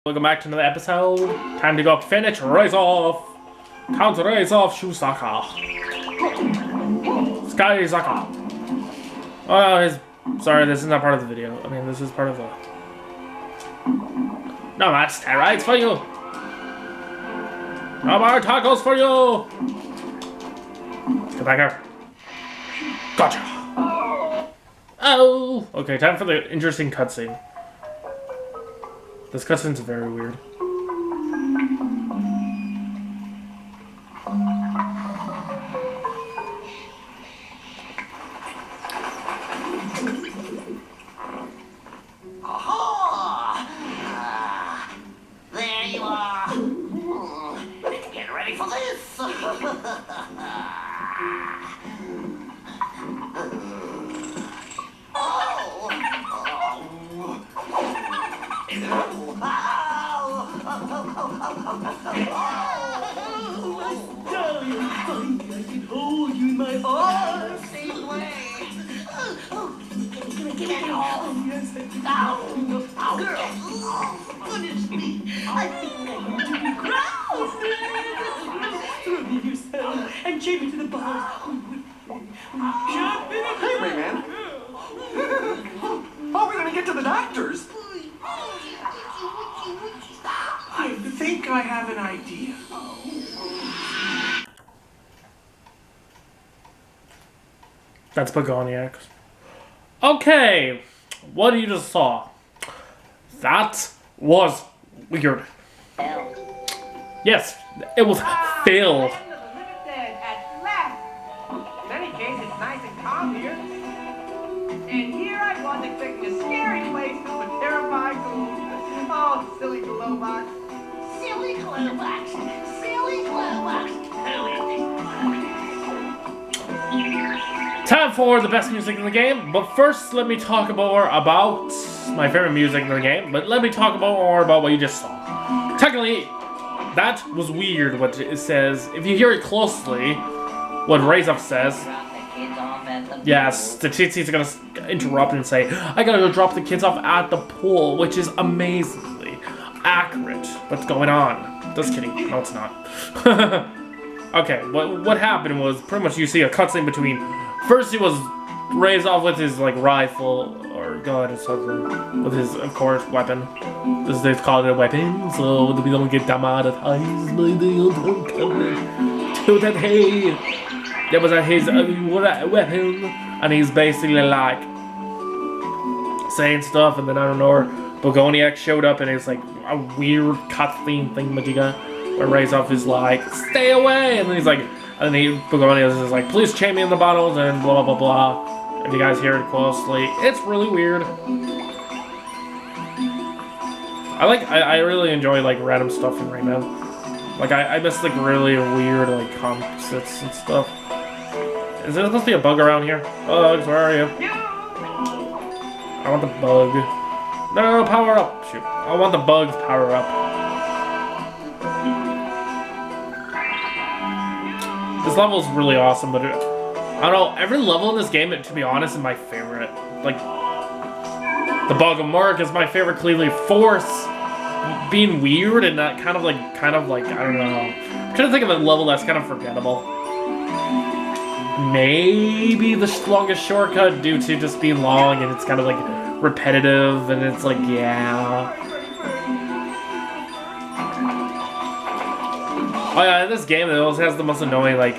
Welcome back to another episode. Time to go finish Razoff. Count Razoff Shusaka. Sky Zaka. Sorry, this is not part of the video. I mean, this is part of the... No more steroids for you. No more tacos for you. Get back here. Gotcha. Oh. Okay, time for the interesting cutscene. This cutscene's very weird. Aha! There you are. Get ready for this. Hold you in my arms. Same way. Give me Oh, yes, I can. girl. Punish me. I think I'm going to be crowned. Throw me yourself and chain me to the bars. Hey, Rayman. How are we gonna get to the doctors? I think I have an idea. That's Begoniacs. Okay, what you just saw. That was weird. Yes, it was Phil. At last. In any case, it's nice and calm here. And here I was expecting a scary place filled with terrifying ghouls. Oh, silly glowbox. Silly glowbox. Silly glowbox. Time for the best music in the game, but first let me talk more about my favorite music in the game, but let me talk more about what you just saw. Technically, that was weird what it says. If you hear it closely, what Razoff says, yes, the Titsy's gonna interrupt and say, I gotta go drop the kids off at the pool, which is amazingly accurate. What's going on? Just kidding. No, it's not. Okay, what happened was pretty much you see a cutscene between. First, he was raised off with his like rifle or gun or something, with his, of course, weapon. This they've called it a weapon, so we don't get demonetized by the old government. To that hey, that was his weapon, and he's basically like saying stuff, and then I don't know, Begoniac showed up, and it's like a weird cutscene thing, Majiga, where Razoff is like, stay away, and then he's like. And then Begoniacs is like, please chain me in the bottles and blah blah blah. If you guys hear it closely, it's really weird. I really enjoy like random stuff in Rayman. Like I miss like really weird like composites and stuff. Is there supposed to be a bug around here? Bugs, where are you? I want the bug. No, power up. Shoot. I want the bugs power up. This level is really awesome, but I don't know, every level in this game, to be honest, is my favorite. Like, the Bug of Murk is my favorite, clearly. Force being weird and that kind of like, I don't know. I'm trying to think of a level that's kind of forgettable. Maybe the longest shortcut due to just being long and it's kind of like repetitive and it's like, yeah. Oh yeah, in this game it also has the most annoying, like,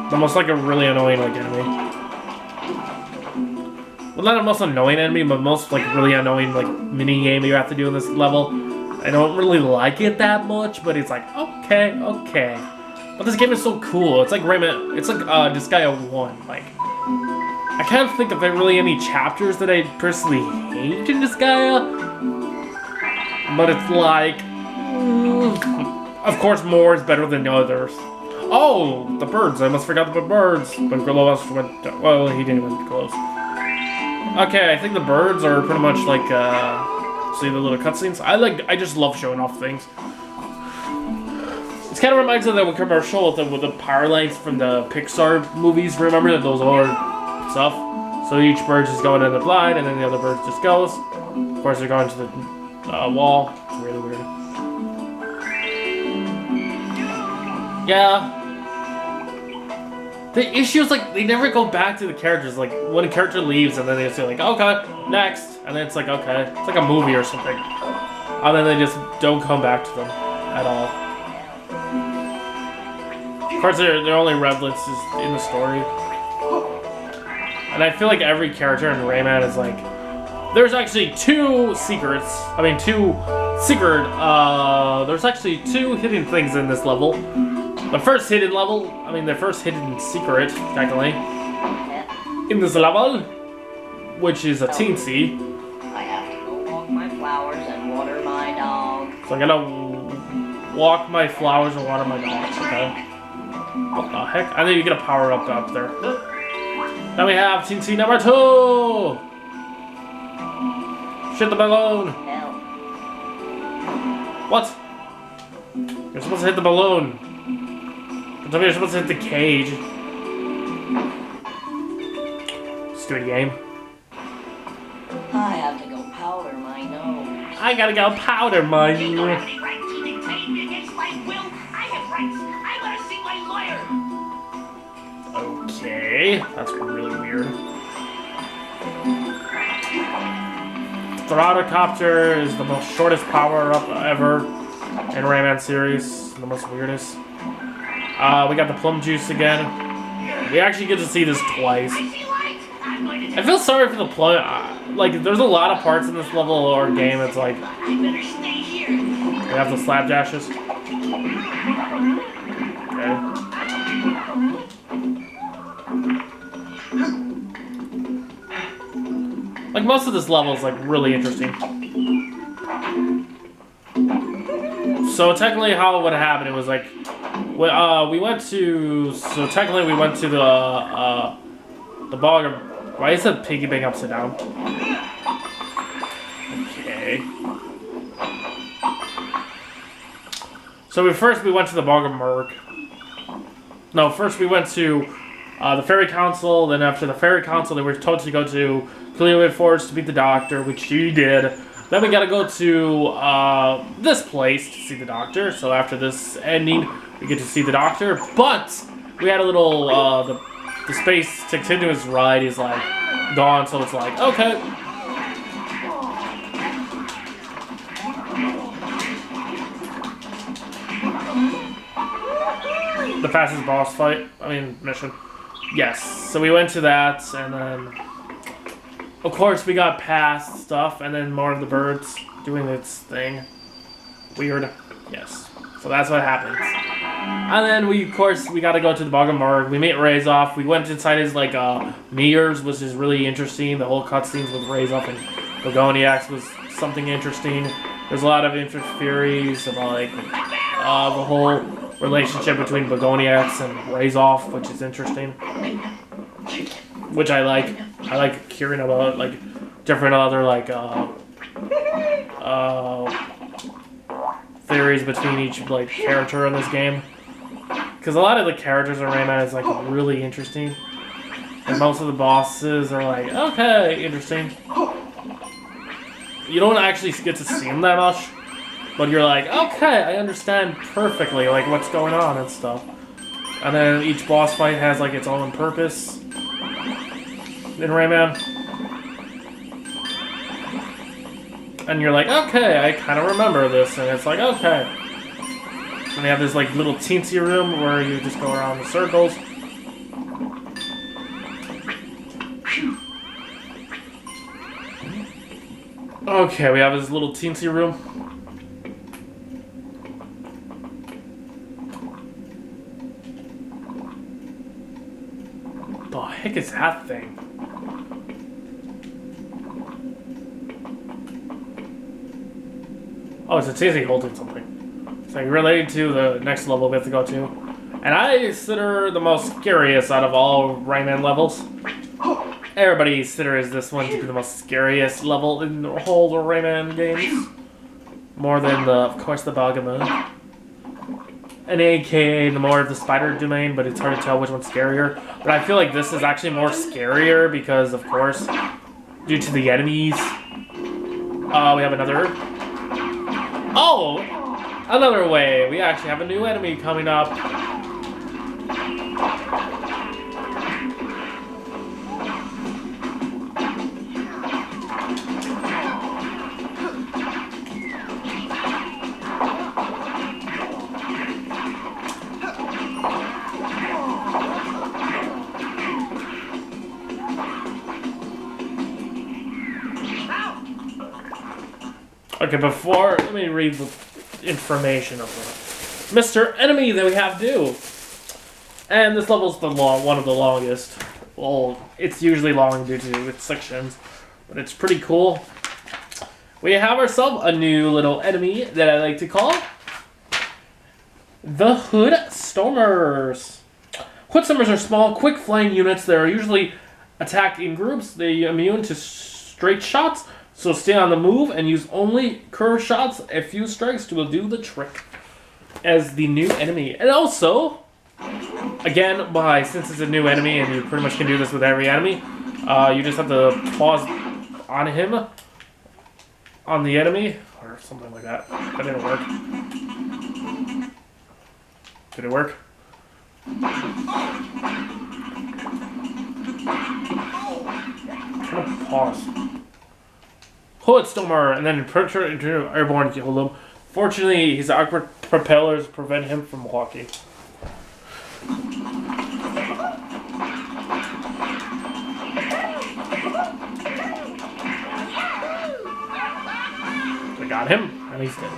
the most, like, a really annoying, like, enemy. Well, not the most annoying enemy, but most, like, really annoying, like, mini-game you have to do in this level. I don't really like it that much, but it's like, okay. But this game is so cool. It's like Rayman, it's like, Disgaea 1, like. I can't think of really any chapters that I personally hate in Disgaea. But it's like, of course, more is better than the others. Oh, the birds! I almost forgot the birds. But Grillos went. Well, he didn't even close. Okay, I think the birds are pretty much like. See the little cutscenes. I just love showing off things. It kind of reminds me of the commercial with the power lines from the Pixar movies. Remember those old stuff? So each bird just going in the blind, and then the other bird just goes. Of course, they're going to the wall. It's really weird. Yeah. The issue is like they never go back to the characters. Like when a character leaves, and then they say like, okay, next, and then it's like okay, it's like a movie or something, and then they just don't come back to them at all. Of course, their only relevance is in the story, and I feel like every character in Rayman is like, there's actually two secrets. I mean, there's actually two hidden things in this level. The first hidden level, I mean the first hidden secret, technically, in this level, which is a teensy. I have to go walk my flowers and water my dog. So I gotta walk my flowers and water my dogs, okay? What the heck? I think you get a power up there. Then we have teensy number 2! Shit the balloon! Help. What? You're supposed to hit the balloon. Tell me you're supposed to hit the cage. Stupid game. I have to go powder my nose. I gotta go powder my You don't have any right to detain me against my will. I have rights. I gotta see my lawyer. Okay, that's really weird. Throtocopter is the most shortest power-up ever in Rayman series. The most weirdest. We got the plum juice again. We actually get to see this twice. I feel sorry for the plum. Like, there's a lot of parts in this level or game. It's like we have the slapdashes. Okay. Like most of this level is like really interesting. So technically, how it would happen? It was like. We went to the bog of, why is the piggy bank upside down? Okay. So we went to the bog of Merg. No, first we went to the Fairy Council, then after the Fairy Council they were told to go to Clearwood Forest to beat the Doctor, which you did. Then we gotta go to this place to see the Doctor, so after this ending we get to see the Doctor, but we had a little, the space continuous ride is like gone, so it's like, okay. The fastest boss fight, mission. Yes, so we went to that, and then, of course, we got past stuff, and then more of the birds doing its thing. Weird. Yes. So that's what happens. And then we gotta go to the Bog of Merg. We meet Razoff. We went inside his, like, mirrors, which is really interesting. The whole cutscenes with Razoff and Begoniacs was something interesting. There's a lot of theories about, like, the whole relationship between Begoniacs and Razoff, which is interesting. Which I like. I like hearing about, like, different other, like, theories between each, like, character in this game. Because a lot of the characters in Rayman is, like, really interesting. And most of the bosses are, like, okay, interesting. You don't actually get to see them that much. But you're like, okay, I understand perfectly, like, what's going on and stuff. And then each boss fight has, like, its own purpose in Rayman. And you're like, okay, I kind of remember this, and it's like, okay. And they have this, like, little teensy room where you just go around in circles. Okay, we have this little teensy room. The heck is that thing? Oh, it's a teensy holding something. It's like related to the next level we have to go to. And I consider the most scariest out of all Rayman levels. Everybody considers this one to be the most scariest level in the whole Rayman games. More than, of course, the Bog of Merg. and AKA the more of the spider domain, but it's hard to tell which one's scarier. But I feel like this is actually more scarier because, of course, due to the enemies. We have another... Oh! Another way! We actually have a new enemy coming up. Okay, let me read the information of the Mr. Enemy that we have due. And this level's one of the longest. Well, it's usually long due to its sections, but it's pretty cool. We have ourselves a new little enemy that I like to call the Hoodstormers. Hoodstormers are small, quick flying units that are usually attacked in groups. They're immune to straight shots, so stay on the move and use only curve shots. A few strikes will do the trick as the new enemy. And also, again, since it's a new enemy and you pretty much can do this with every enemy, you just have to pause on him, on the enemy, or something like that. That didn't work. Did it work? I'm trying to pause. Hoodstormer, and then into airborne Hoodlum. Fortunately, his awkward propellers prevent him from walking. I got him, and he's dead.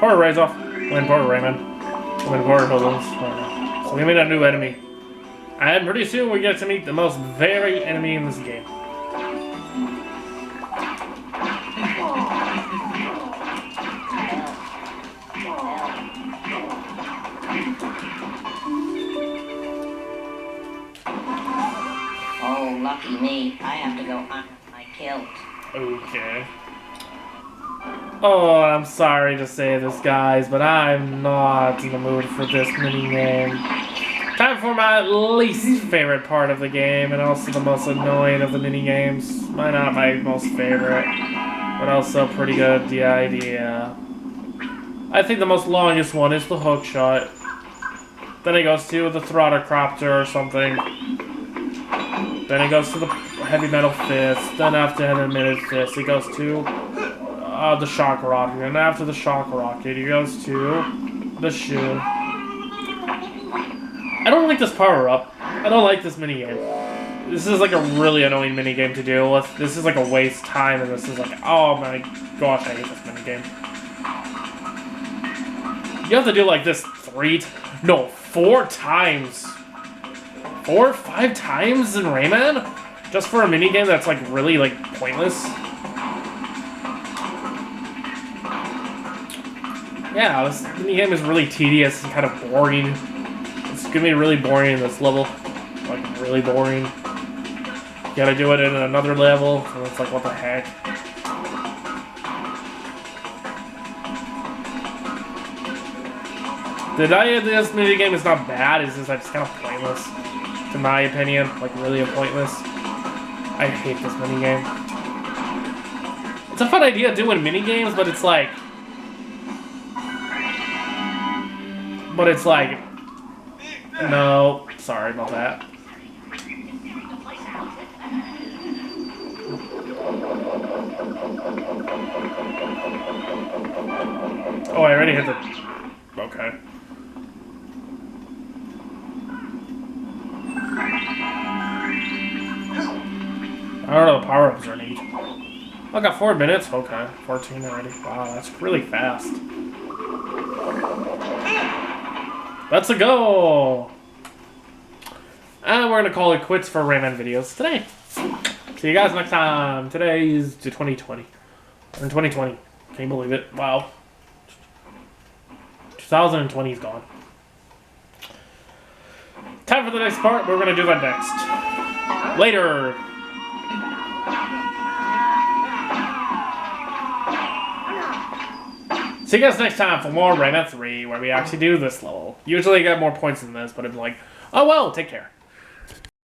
Poor Razoff. Poor Rayman. Poor Hoodlums. So we made a new enemy. And pretty soon we get to meet the most varied enemy in this game. Oh, lucky me. I have to go hunt my kilt. Okay. Oh, I'm sorry to say this, guys, but I'm not in the mood for this minigame. Time for my least favorite part of the game, and also the most annoying of the minigames. Not my most favorite, but also pretty good, the idea. I think the most longest one is the hook shot. Then it goes to the throttle cropter or something. Then it goes to the heavy metal fist. Then after heavy metal fist, it goes to the shock rocket. And after the shock rocket, it goes to the shoe. I don't like this power up. I don't like this minigame. This is like a really annoying minigame to deal with. This is like a waste time, and this is like, oh my gosh, I hate this minigame. You have to do like this 4 times. 4 or 5 times in Rayman? Just for a minigame that's like really like pointless? Yeah, this minigame is really tedious and kind of boring. It's gonna be really boring in this level. Like, really boring. You gotta do it in another level, and it's like, what the heck? The idea of this minigame is not bad, it's just like, it's kind of pointless. In my opinion, like, really pointless. I hate this minigame. It's a fun idea doing minigames, but it's like... no, sorry about that. Oh, I already hit the... okay. I don't know, the power-ups are neat. I got 4 minutes? Okay, 14 already. Wow, that's really fast. Let's go! And we're gonna call it quits for Rayman videos today. See you guys next time. Today is 2020. We're in 2020. Can you believe it? Wow. 2020 is gone. Time for the next part. We're gonna do that next. Later! See you guys next time for more Rayman 3, where we actually do this level. Usually I get more points than this, but I'm like, oh well, take care.